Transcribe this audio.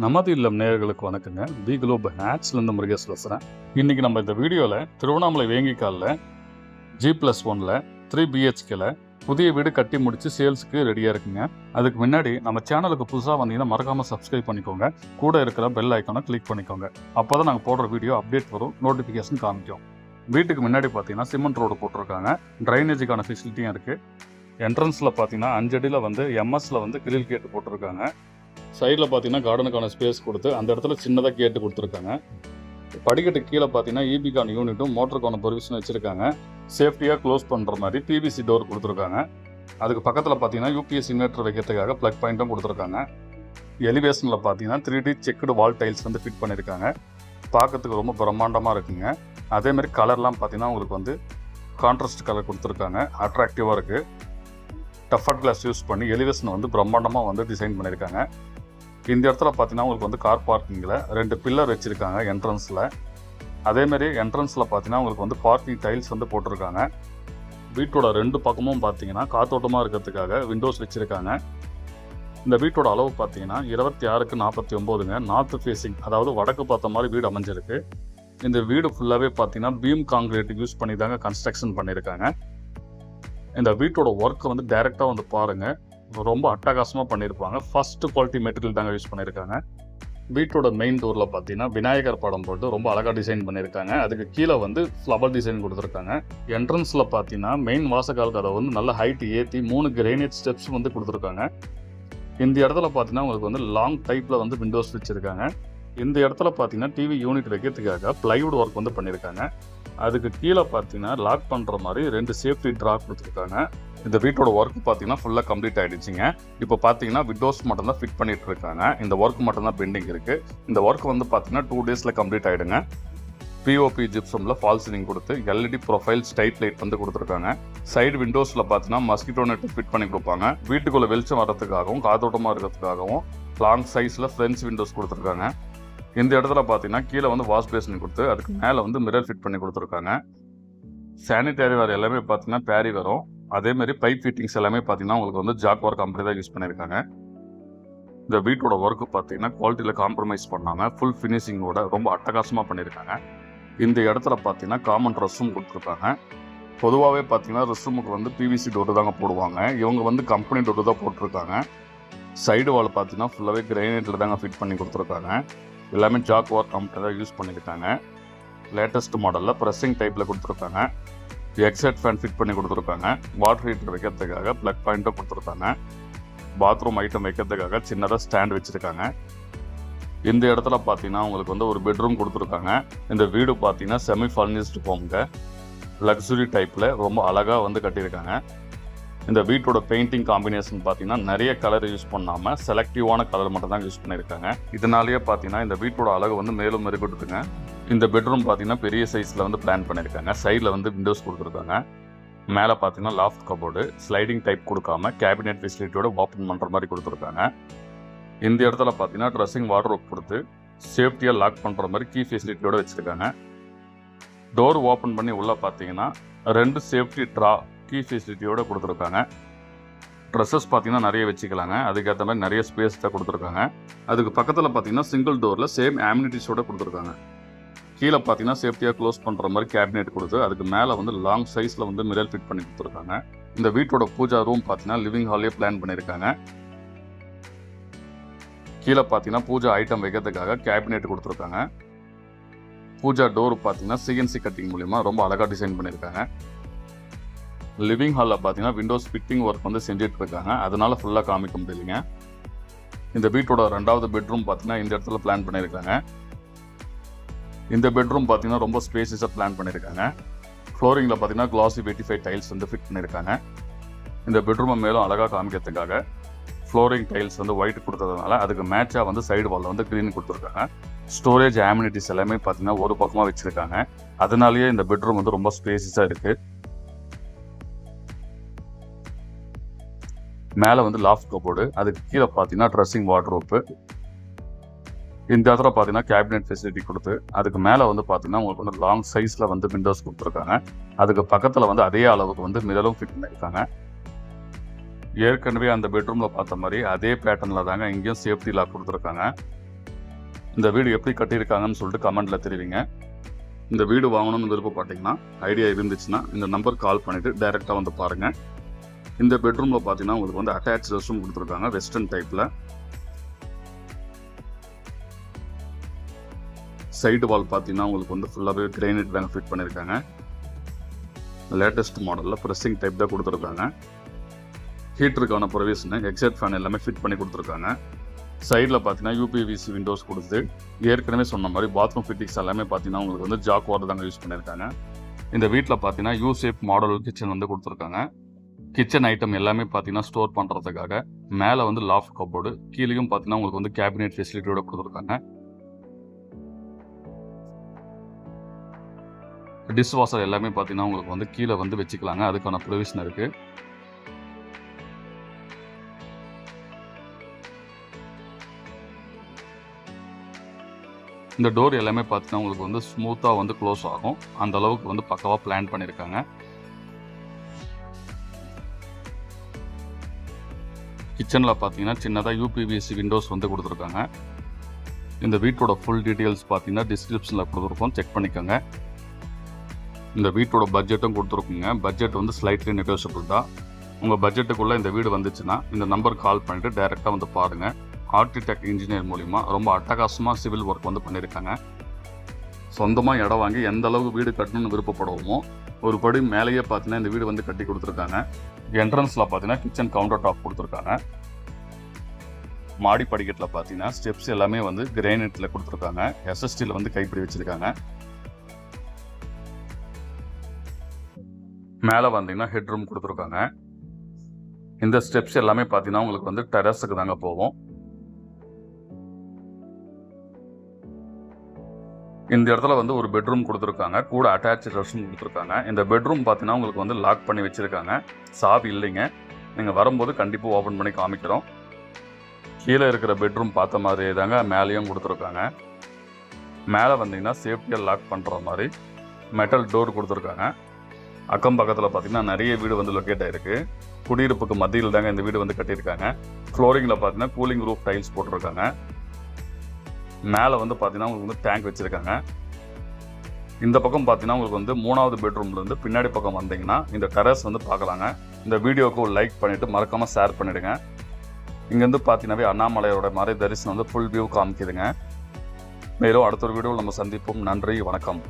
நமது இல்லம் நேயர்களுக்கு வணக்கங்க. தி குளோப் ஹேட்ஸ்லேருந்து முருகேஷ் பேசுகிறேன். இன்றைக்கி நம்ம இந்த வீடியோவில் திருவண்ணாமலை வேங்கிக்காலில் G+1ல் 3 BHKல புதிய வீடு கட்டி முடித்து சேல்ஸுக்கு ரெடியாக இருக்குங்க. அதுக்கு முன்னாடி நம்ம சேனலுக்கு புதுசாக வந்தீங்கன்னா மறக்காமல் சப்ஸ்கிரைப் பண்ணிக்கோங்க. கூட இருக்கிற பெல் ஐக்கானை கிளிக் பண்ணிக்கோங்க. அப்போ தான் நாங்கள் போடுற வீடியோ அப்டேட் வரும், நோட்டிஃபிகேஷன் காமிக்கும். வீட்டுக்கு முன்னாடி பார்த்தீங்கன்னா சிமெண்ட் ரோடு போட்டிருக்காங்க. ட்ரைனேஜுக்கான ஃபெசிலிட்டியும் இருக்குது. என்ட்ரன்ஸில் பார்த்தீங்கன்னா 5 அடியில் எம்எஸ்ல கிரில் கேட்டு போட்டிருக்காங்க. சைடில் பார்த்தீங்கன்னா கார்டனுக்கான ஸ்பேஸ் கொடுத்து அந்த இடத்துல சின்னதாக கேட்டு கொடுத்துருக்காங்க. படிக்கட்டு கீழே பார்த்தீங்கன்னா ஈபிக்கான யூனிட்டும் மோட்டருக்கான ப்ரொவிஷன் வச்சுருக்காங்க. சேஃப்டியாக க்ளோஸ் பண்ணுற மாதிரி பிவிசி டோர் கொடுத்துருக்காங்க. அதுக்கு பக்கத்தில் பார்த்தீங்கன்னா யூபிஎஸ் இன்வெர்டர் வைக்கிறதுக்காக ப்ளக் பாயிண்ட்டும் கொடுத்துருக்காங்க. எலிவேஷனில் பார்த்தீங்கன்னா 3D செக்குடு வால் டைல்ஸ் ஃபிட் பண்ணியிருக்காங்க. பார்க்கறதுக்கு ரொம்ப பிரம்மாண்டமாக இருக்குங்க. அதேமாதிரி கலர்லாம் பார்த்தீங்கன்னா உங்களுக்கு கான்ட்ராஸ்ட் கலர் கொடுத்துருக்காங்க. அட்ராக்டிவாக இருக்குது. டஃபட் கிளாஸ் யூஸ் பண்ணி எலிவேஷன் பிரம்மாண்டமாக டிசைன் பண்ணியிருக்காங்க. இந்த இடத்துல பார்த்தீங்கன்னா உங்களுக்கு கார் பார்க்கிங்கில் 2 பில்லர் வச்சுருக்காங்க என்ட்ரன்ஸில். அதேமாரி என்ட்ரன்ஸில் பார்த்தீங்கன்னா உங்களுக்கு பார்க்கிங் டைல்ஸ் போட்டிருக்காங்க. வீட்டோட 2 பக்கமும் பார்த்தீங்கன்னா காத்தோட்டமாக இருக்கிறதுக்காக விண்டோஸ் வச்சுருக்காங்க. இந்த வீட்டோட அளவு பார்த்தீங்கன்னா 26x49ங்க. நார்த் ஃபேஸிங், அதாவது வடக்கு பார்த்த மாதிரி வீடு அமைஞ்சிருக்கு. இந்த வீடு ஃபுல்லாகவே பார்த்தீங்கன்னா பீம் காங்கிரீட் யூஸ் பண்ணி தாங்க கன்ஸ்ட்ரக்ஷன் பண்ணியிருக்காங்க. இந்த வீட்டோட ஒர்க்கை டைரெக்டாக பாருங்கள், ரொம்ப அட்டகாசமாக பண்ணியிருப்பாங்க. ஃபஸ்ட்டு குவாலிட்டி மெட்டீரியல் தாங்க யூஸ் பண்ணியிருக்காங்க. வீட்டோட மெயின் டோரில் பார்த்தீங்கன்னா விநாயகர் படம் போட்டு ரொம்ப அழகாக டிசைன் பண்ணியிருக்காங்க. அதுக்கு கீழே ஃப்ளவர் டிசைன் கொடுத்துருக்காங்க. என்ட்ரன்ஸில் பார்த்தீங்கன்னா மெயின் வாசக்கால் கதவை நல்ல ஹைட் ஏற்றி 3 கிரேனைட் ஸ்டெப்ஸ் கொடுத்துருக்காங்க. இந்த இடத்துல பார்த்தீங்கன்னா உங்களுக்கு லாங் டைப்பில் விண்டோஸ் வச்சுருக்காங்க. இந்த இடத்துல பார்த்தீங்கன்னா டிவி யூனிட் வைக்கிறதுக்காக பிளைவுட் ஒர்க் பண்ணியிருக்காங்க. அதுக்கு கீழே பார்த்தீங்கன்னா லாக் பண்ணுற மாதிரி 2 சேஃப்டி ட்ரா கொடுத்துருக்காங்க. இந்த வீட்டோட ஒர்க் பார்த்தீங்கன்னா ஃபுல்லாக கம்ப்ளீட் ஆகிடுச்சிங்க. இப்போ பார்த்தீங்கன்னா விண்டோஸ் மட்டும்தான் ஃபிட் பண்ணிட்டு இருக்காங்க. இந்த ஒர்க் மட்டும்தான் பெண்டிங் இருக்குது. இந்த ஒர்க் பார்த்தீங்கன்னா 2 டேஸில் கம்ப்ளீட் ஆகிடுங்க. பிஓபி ஜிப்சமில் ஃபால் சீலிங் கொடுத்து எல்இடி ப்ரொஃபைல் ஸ்ட்ரைட் லைட் கொடுத்துருக்காங்க. சைடு விண்டோஸில் பார்த்தீங்கன்னா மஸ்கிட்டோ நெட் ஃபிட் பண்ணி கொடுப்பாங்க. வீட்டுக்குள்ளே வெளிச்சம் வர்றதுக்காகவும் காத்தோட்டமாக இருக்கிறதுக்காகவும் லாங் சைஸில் ஃப்ரெண்ட்ஸ் விண்டோஸ் கொடுத்துருக்காங்க. இந்த இடத்துல பார்த்தீங்கன்னா கீழே வாஷ் பேசின் கொடுத்து அதுக்கு மேலே மிரர் ஃபிட் பண்ணி கொடுத்துருக்காங்க. சானிடரி வேறு எல்லாமே பார்த்தீங்கன்னா பேரி வரும். அதேமாரி பைப் ஃபிட்டிங்ஸ் எல்லாமே பார்த்தீங்கன்னா உங்களுக்கு ஜாக்வார் கம்பெனி தான் யூஸ் பண்ணியிருக்காங்க. இந்த வீட்டோட ஒர்க்கு பார்த்தீங்கன்னா குவாலிட்டியில் காம்ப்ரமைஸ் பண்ணாமல் ஃபுல் ஃபினிஷிங்கோட ரொம்ப அட்டகாசமாக பண்ணியிருக்காங்க. இந்த இடத்துல பார்த்தீங்கன்னா காமன் ரெஸ்ட் ரூம் கொடுத்துருக்காங்க. பொதுவாகவே பார்த்தீங்கன்னா ரெஸ்ட் ரூமுக்கு பிவிசி டோர் தாங்க போடுவாங்க. இவங்க கம்பெனி டோர் தான் போட்டிருக்காங்க. சைடு வால் பார்த்தீங்கன்னா ஃபுல்லாகவே கிரைனைட்டில் தாங்க ஃபிட் பண்ணி கொடுத்துருக்காங்க. எல்லாமே ஜாக்வார் கம்பெனி தான் யூஸ் பண்ணியிருக்காங்க. லேட்டஸ்ட் மாடலில் ப்ரெஸ்ஸிங் டைப்பில் கொடுத்துருக்காங்க. எக்ஸைட் ஃபேன் ஃபிட் பண்ணி கொடுத்துருக்காங்க. வாட்டர் ஹீட்டர் வைக்கிறதுக்காக ப்ளக் பாயிண்ட்டும் கொடுத்துருக்காங்க. பாத்ரூம் ஐட்டம் வைக்கிறதுக்காக சின்னதாக ஸ்டாண்ட் வச்சுருக்காங்க. இந்த இடத்துல பார்த்தீங்கன்னா உங்களுக்கு ஒரு பெட்ரூம் கொடுத்துருக்காங்க. இந்த வீடு பார்த்தீங்கன்னா செமி ஃபர்னிஷ்டு ஹோம்ங்க. லக்ஸுரி டைப்பில் ரொம்ப அழகாக கட்டியிருக்காங்க. இந்த வீட்டோட பெயிண்டிங் காம்பினேஷன் பார்த்தீங்கன்னா நிறைய கலர் யூஸ் பண்ணாமல் செலக்டிவான கலர் மட்டும் தான் யூஸ் பண்ணியிருக்காங்க. இதனாலேயே பார்த்தீங்கன்னா இந்த வீட்டோட அழகு மேலும் மெருகூட்டுங்க. இந்த பெட்ரூம் பார்த்தீங்கன்னா பெரிய சைஸில் பிளான் பண்ணியிருக்காங்க. சைடில் விண்டோஸ் கொடுத்துருக்காங்க. மேலே பார்த்தீங்கன்னா லாஃப்ட் கபோர்டு ஸ்லைடிங் டைப் கொடுக்காம கேபினெட் ஃபெசிலிட்டியோட ஓப்பன் பண்ணுற மாதிரி கொடுத்துருக்காங்க. இந்த இடத்துல பார்த்தீங்கன்னா ட்ரெஸ்ஸிங் வார்ட்ரோப் கொடுத்து சேஃப்டியாக லாக் பண்ணுற மாதிரி கீ ஃபெசிலிட்டியோட வச்சுருக்காங்க. டோர் ஓப்பன் பண்ணி உள்ளே பார்த்தீங்கன்னா 2 சேஃப்டி ட்ரா கீ ஃபெசிலிட்டியோட கொடுத்துருக்காங்க. ட்ரெஸ்ஸஸ் பார்த்தீங்கன்னா நிறைய வச்சுக்கலாங்க. அதுக்கேற்ற மாதிரி நிறைய ஸ்பேஸ் தான் கொடுத்துருக்காங்க. அதுக்கு பக்கத்தில் பார்த்தீங்கன்னா சிங்கிள் டோரில் சேம் ஆம்னிட்டிஸோட கொடுத்துருக்காங்க. கீழே பார்த்தீங்கன்னா சேஃப்டியாக க்ளோஸ் பண்ணுற மாதிரி கேபினெட் கொடுத்து அதுக்கு மேலே லாங் சைஸில் மிரர் ஃபிட் பண்ணி கொடுத்துருக்காங்க. இந்த வீட்டோட பூஜா ரூம் பார்த்தீங்கன்னா லிவிங் ஹாலே பிளான் பண்ணியிருக்காங்க. கீழே பார்த்தீங்கன்னா பூஜா ஐட்டம் வைக்கிறதுக்காக கேபினெட் கொடுத்துருக்காங்க. பூஜா டோர் பார்த்தீங்கன்னா சிஎன்சி கட்டிங் மூலிமா ரொம்ப அழகாக டிசைன் பண்ணியிருக்காங்க. லிவிங் ஹாலில் பார்த்தீங்கன்னா விண்டோஸ் ஃபிட்டிங் ஒர்க் செஞ்சுட்டு இருக்காங்க. அதனால ஃபுல்லாக காமிக்க முடியலைங்க. இந்த வீட்டோட 2வது பெட்ரூம் பார்த்தீங்கன்னா இந்த இடத்துல பிளான் பண்ணியிருக்காங்க. இந்த பெட்ரூம் பார்த்தீங்கன்னா ரொம்ப ஸ்பேசியஸாக பிளான் பண்ணியிருக்காங்க. ஃப்ளோரிங்கில் பார்த்தீங்கன்னா கிளாசி 85 டைல்ஸ் ஃபிட் பண்ணியிருக்காங்க. இந்த பெட்ரூமை மேலும் அழகாக காமிக்கிறதுக்காக ஃப்ளோரிங் டைல்ஸ் ஒயிட் கொடுத்ததுனால அதுக்கு மேட்சாக சைடு வாலில் க்ரீன் கொடுத்துருக்காங்க. ஸ்டோரேஜ் ஆமினிட்டிஸ் எல்லாமே பார்த்தீங்கன்னா ஒரு பக்கமாக வச்சுருக்காங்க. அதனாலேயே இந்த பெட்ரூம் ரொம்ப ஸ்பேசியஸாக இருக்குது. மேலே லாஃப்ட் கபோர்டு, அதுக்கு கீழே பார்த்தீங்கன்னா ட்ரெஸ்ஸிங் வார்ட்ரோப்பு. இந்த இடத்துல பார்த்தீங்கன்னா கேபினெட் ஃபெசிலிட்டி கொடுத்து அதுக்கு மேலே பார்த்தீங்கன்னா உங்களுக்கு லாங் சைஸில் விண்டோஸ் கொடுத்துருக்காங்க. அதுக்கு பக்கத்தில் அதே அளவுக்கு மிரரும் ஃபிட் பண்ணியிருக்காங்க. ஏற்கனவே அந்த பெட்ரூமில் பார்த்த மாதிரி அதே பேட்டர்னில் தாங்க இங்கேயும் சேஃப்டி லாக் கொடுத்துருக்காங்க. இந்த வீடு எப்படி கட்டியிருக்காங்கன்னு சொல்லிட்டு கமெண்ட்டில் தெரிவிங்க. இந்த வீடு வாங்கணும்னு விருப்பப்பட்டீங்கன்னா, ஐடியா இருந்துச்சுன்னா இந்த நம்பர் கால் பண்ணிவிட்டு டைரெக்டாக வந்து பாருங்கள். இந்த பெட்ரூமில் பார்த்தீங்கன்னா உங்களுக்கு வந்து அட்டாச் ரெஸ்ட் ரூம் கொடுத்துருக்காங்க வெஸ்டர்ன் டைப்பில். சைடு வால் பார்த்தீங்கன்னா உங்களுக்கு வந்து ஃபுல்லாகவே கிரைனைட் தாங்க ஃபிட் பண்ணியிருக்காங்க. லேட்டஸ்ட் மாடலில் ப்ரெஸ்ஸிங் டைப் தான் கொடுத்துருக்காங்க. ஹீட்டருக்கான ப்ரொவிஷனு எக்ஸாட் ஃபேன் எல்லாமே ஃபிட் பண்ணி கொடுத்துருக்காங்க. சைடில் பார்த்தீங்கன்னா யூபிவிசி விண்டோஸ் கொடுத்து ஏற்கனவே சொன்ன மாதிரி பாத்ரூம் ஃபிட்டிங்ஸ் எல்லாமே பார்த்தீங்கன்னா உங்களுக்கு வந்து ஜாக் வாட்டர் தாங்க யூஸ் பண்ணியிருக்காங்க. இந்த வீட்டில் பார்த்தீங்கன்னா யூ ஷேப் மாடல் கிச்சன் வந்து கொடுத்துருக்காங்க. கிச்சன் ஐட்டம் எல்லாமே பார்த்தீங்கன்னா ஸ்டோர் பண்ணுறதுக்காக மேலே வந்து லாஃப்ட் கப்போர்டு, கீழேயும் பார்த்தீங்கன்னா உங்களுக்கு வந்து கேபினெட் ஃபெசிலிட்டியோட கொடுத்துருக்காங்க. டிஷ் வாஷர் எல்லாமே பார்த்தீங்கன்னா உங்களுக்கு வந்து கீழே வந்து வச்சுக்கலாங்க, அதுக்கான ப்ரொவிஷன் இருக்குது. இந்த டோர் எல்லாமே பார்த்தீங்கன்னா உங்களுக்கு வந்து ஸ்மூத்தாக வந்து க்ளோஸ் ஆகும், அந்த அளவுக்கு வந்து பக்காவாக பிளான் பண்ணியிருக்காங்க. கிச்சனில் பார்த்தீங்கன்னா சின்னதாக யூபிவிசி விண்டோஸ் வந்து கொடுத்துருக்காங்க. இந்த வீட்டோட ஃபுல் டீட்டெயில்ஸ் பார்த்தீங்கன்னா டிஸ்கிரிப்ஷனில் கொடுத்துருக்கோம், செக் பண்ணிக்கோங்க. இந்த வீட்டோட பட்ஜெட்டும் கொடுத்துருக்குங்க. பட்ஜெட் வந்து ஸ்லைட்லி நெகோஷியபிள் தான். உங்கள் பட்ஜெட்டுக்குள்ளே இந்த வீடு வந்துச்சுன்னா இந்த நம்பர் கால் பண்ணிவிட்டு டைரெக்டாக வந்து பாருங்கள். ஆர்கிடெக்ட் இன்ஜினியர் மூலிமா ரொம்ப அட்டகாசமாக சிவில் ஒர்க் வந்து பண்ணியிருக்காங்க. சொந்தமாக இடம் வாங்கி எந்த அளவுக்கு வீடு கட்டணும்னு விருப்பப்படுவோமோ ஒரு படி மேலேயே பார்த்தீங்கன்னா இந்த வீடு வந்து கட்டி கொடுத்துருக்காங்க. என்ட்ரன்ஸில் பார்த்தீங்கன்னா கிச்சன் கவுண்டர் டாப் கொடுத்துருக்காங்க. மாடி படிக்கட்டில் பார்த்தீங்கன்னா ஸ்டெப்ஸ் எல்லாமே வந்து கிரைனைட்டில் கொடுத்துருக்காங்க. எஸ்எஸ்டியில் வந்து கைப்பிடி வச்சுருக்காங்க. மேலே வந்தீங்கன்னா ஹெட்ரூம் கொடுத்துருக்காங்க. இந்த ஸ்டெப்ஸ் எல்லாமே பார்த்தீங்கன்னா உங்களுக்கு வந்து டெரஸுக்கு தாங்க போகும். இந்த இடத்துல வந்து ஒரு பெட்ரூம் கொடுத்துருக்காங்க, கூட அட்டாச் ரெஸ்ட் ரூம் கொடுத்துருக்காங்க. இந்த பெட்ரூம் பார்த்தீங்கன்னா உங்களுக்கு வந்து லாக் பண்ணி வச்சுருக்காங்க, சாவி இல்லைங்க. நீங்கள் வரும்போது கண்டிப்பாக ஓப்பன் பண்ணி காமிக்கிறோம். கீழே இருக்கிற பெட்ரூம் பார்த்த மாதிரி தாங்க மேலேயும் கொடுத்துருக்காங்க. மேலே வந்தீங்கன்னா சேஃப்டியாக லாக் பண்ணுற மாதிரி மெட்டல் டோர் கொடுத்துருக்காங்க. அக்கம் பக்கத்தில் பார்த்தீங்கன்னா நிறைய வீடு வந்து லொக்கேட் ஆகிருக்கு. குடியிருப்புக்கு மத்தியில் தாங்க இந்த வீடு வந்து கட்டியிருக்காங்க. ஃப்ளோரிங்கில் பார்த்தீங்கன்னா கூலிங் ரூஃப் டைல்ஸ் போட்டிருக்காங்க. மேலே வந்து பார்த்தீங்கன்னா உங்களுக்கு வந்து டேங்க் வச்சுருக்காங்க. இந்த பக்கம் பார்த்தீங்கன்னா உங்களுக்கு வந்து 3வது பெட்ரூம்லேருந்து பின்னாடி பக்கம் வந்தீங்கன்னா இந்த டெரஸ் வந்து பார்க்கலாங்க. இந்த வீடியோவுக்கு ஒரு லைக் பண்ணிவிட்டு மறக்காமல் ஷேர் பண்ணிவிடுங்க. இங்கேருந்து பார்த்தீங்கன்னாவே அண்ணாமலையோட மாதிரி தரிசனம் வந்து ஃபுல் வியூ காமிக்குதுங்க. மேலும் அடுத்த ஒரு வீடியோவில் நம்ம சந்திப்போம். நன்றி, வணக்கம்.